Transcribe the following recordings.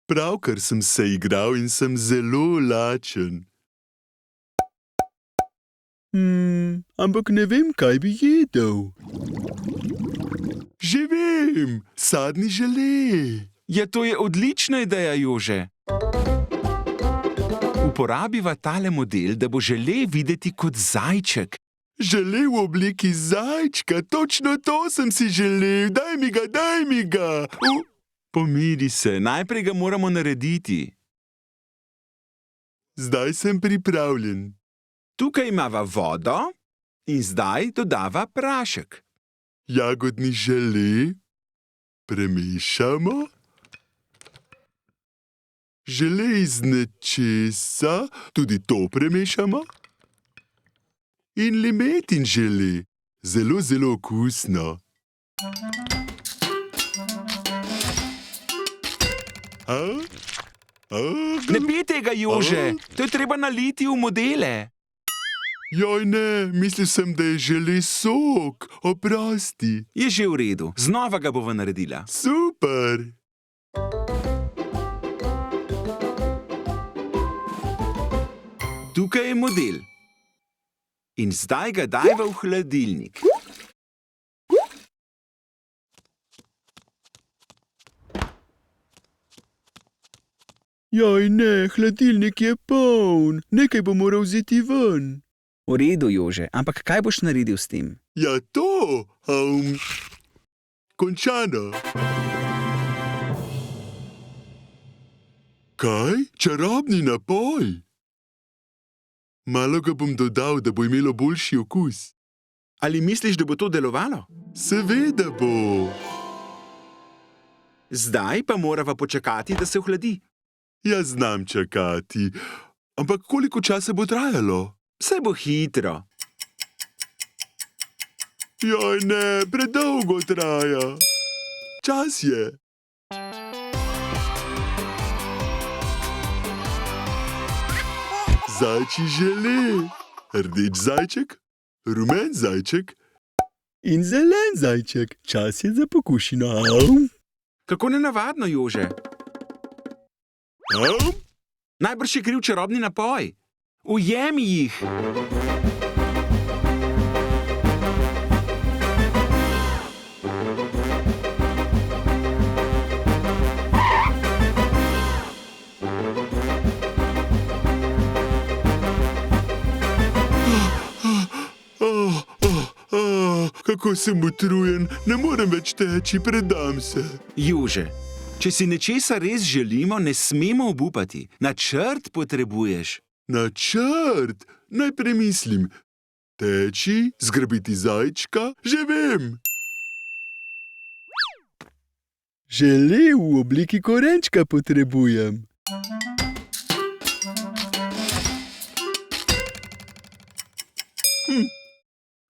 Pravkar sem se igral in sem zelo lačen. Ampak ne vem, kaj bi jedel. Že vem, sadni žele. Ja, to je odlična ideja, Jože. Uporabiva tale model, da bo žele videti kot zajček. Žele v obliki zajčka, točno to sem si želel. Daj mi ga. Pomiri se, najprej ga moramo narediti. Zdaj sem pripravljen. Tukaj imava vodo in zdaj dodava prašek. Jagodni žele premešamo. Žele iz nečesa, tudi to premešamo. In limetin žele, zelo okusno. Ne pij tega, Jože, to je treba naliti v modele. Joj ne, mislil sem, da je žele sok, oprosti. Je že v redu, znova ga bova naredila. Super. Tukaj je model. In zdaj ga dajva v hladilnik. Joj ne, hladilnik je poln, nekaj bo moral vzeti ven. V redu, Jože, ampak kaj boš naredil s tem? Ja to, končano. Kaj? Čarobni napoj? Malo ga bom dodal, da bo imelo boljši okus. Ali misliš, da bo to delovalo? Seveda bo. Zdaj pa morava počakati, da se ohladi. Jaz znam čakati. Ampak koliko časa bo trajalo? Saj bo hitro. Joj ne, predolgo traja. Čas je. Zajčji žele. Rdeč zajček, rumen zajček in zelen zajček. Čas je za pokušino. Kako nenavadno, Jože. Najbrž je kriv čarobni napoj. Ujemi jih. Kako sem utrujen, ne morem več teči, predam se. Jože, če si nečesa res želimo, ne smemo obupati. Načrt potrebuješ. Načrt? Naj premislim. Teči, zgrabiti zajčka, že vem. Žele v obliki korenčka potrebujem.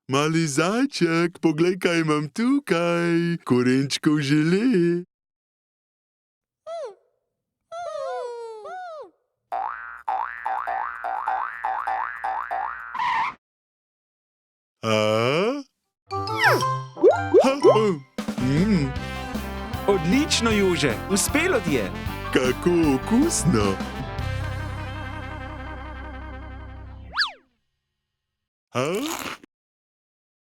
Mali zajček, poglej, kaj imam tukaj. Korenčkov žele. Odlično, Jože, uspelo ti je. Kako okusno.